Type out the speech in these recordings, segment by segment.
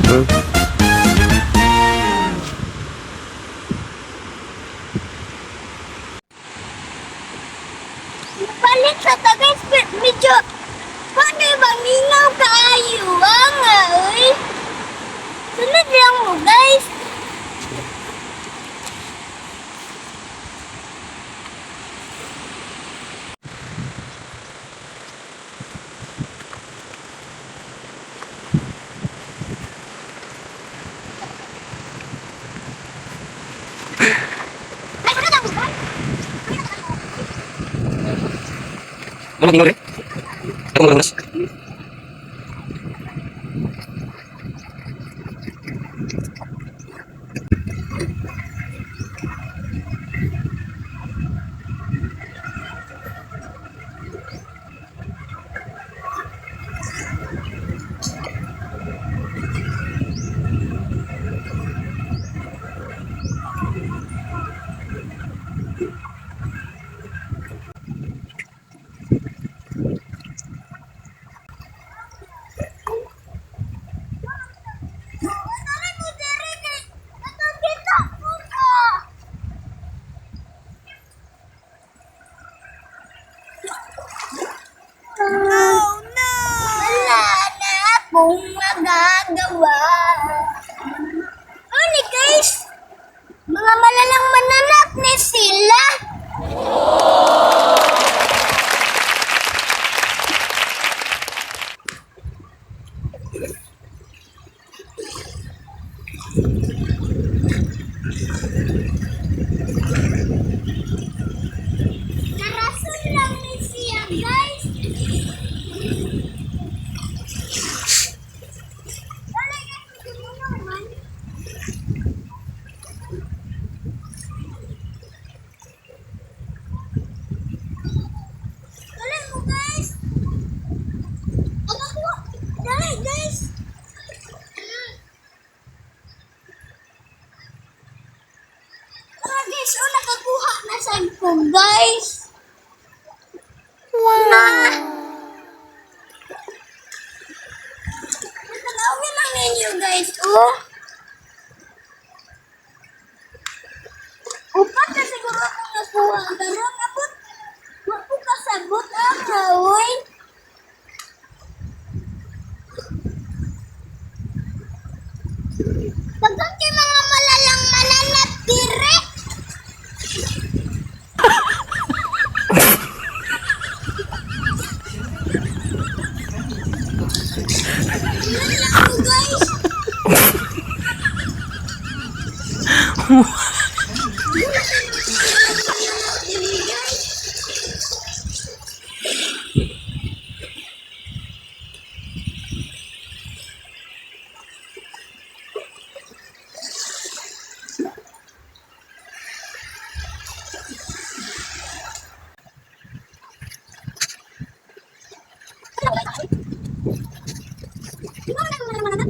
Balik sa guys, medyo paano bang ingaw kaayo nga, oy. Sunod lang mo guys. Ano tinggal deh? Aku mau ngeles. Kung magagawa. Ano guys? Mga malalang mananap ni sila. Narason lang ni siya guys. Guys, nakakuha na saan ko, guys. Wow. Natanawin lang ninyo, guys. Oh. Upat na siguro akong nakuha. Pero abot. Wag ko kasabot ang hawoy. Pagkang kay mga malalang mananap direct.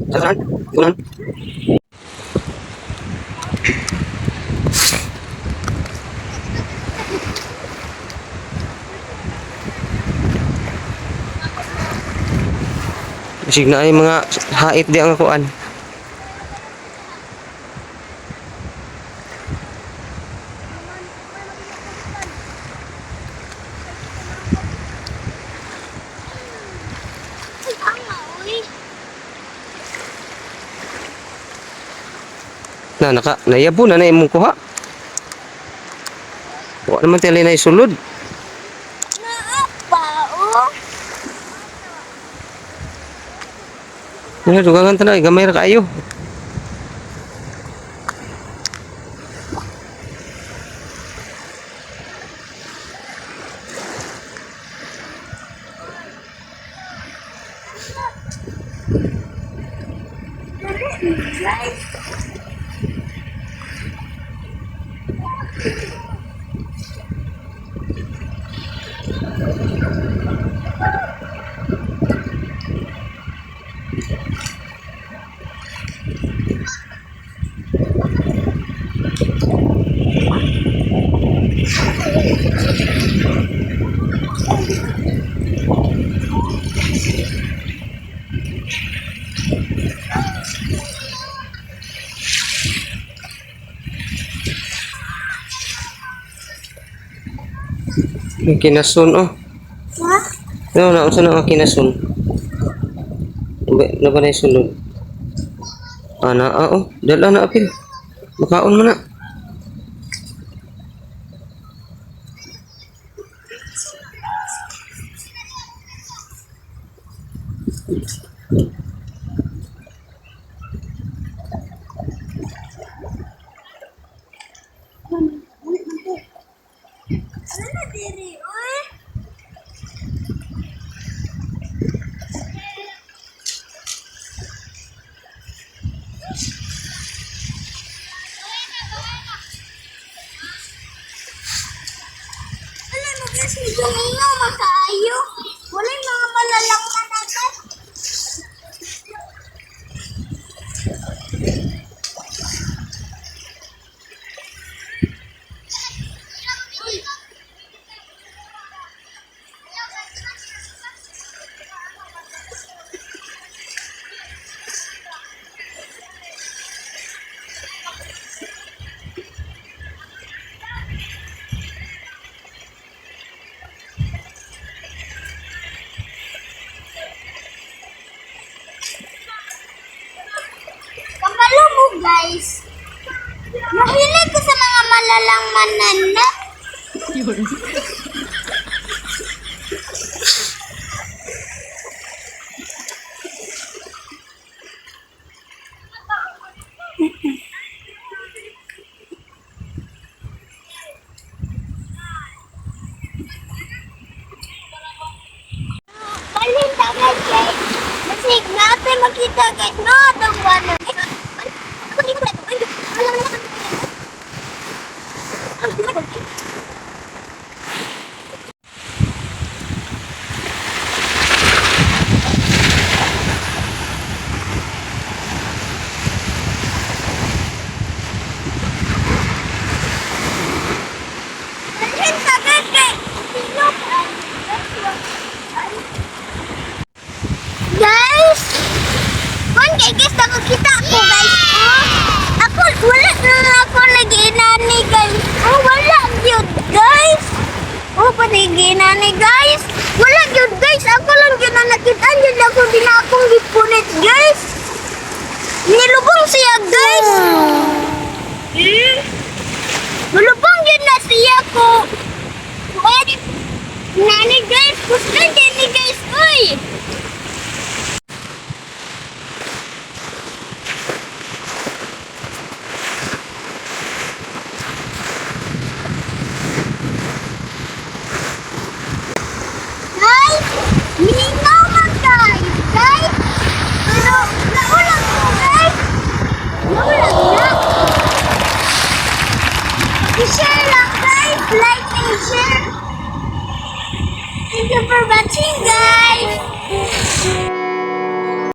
Saan? Ulan? Masig na ay mga hait di ang akuan. Na nayabo na na imong kuha. Wa naman tali na isulod. Naapa, oh. Wala dugangan tanay gamay ra kaayo. Guys. May kinasun, oh. Ha? No, naunsa na nga kinasun. Na ba na sulod? Oh. Dala na apil. Makaon mo na. Ano na diri, oy? Alam mo guys, medyo mingaw makaayo. Wala yung mga malalang managat. Kabalo mo guys. Mahilig ko sa mga malalang mananap. Balhin tangan guys. Masig natin makita guys. No, itong wala. Balhin tangan guys. Guys, kung kay guys, nakakita ko guys. Oh, ako, wala na ako lagi inani guys. Oh, wala yun guys. Oh, panigi inani guys. Wala yun guys. Ako lang yun na nakita. Yun ako din akong gipunit guys. Nilubong siya guys. Nilubong yun na siya ko. What? Nani guys, gusto din ni guys. Uy. Guys, mingaw man guys, guys. Pero naulang ko guys. Naulang na. I-share lang guys, like and share. Thank you for watching guys.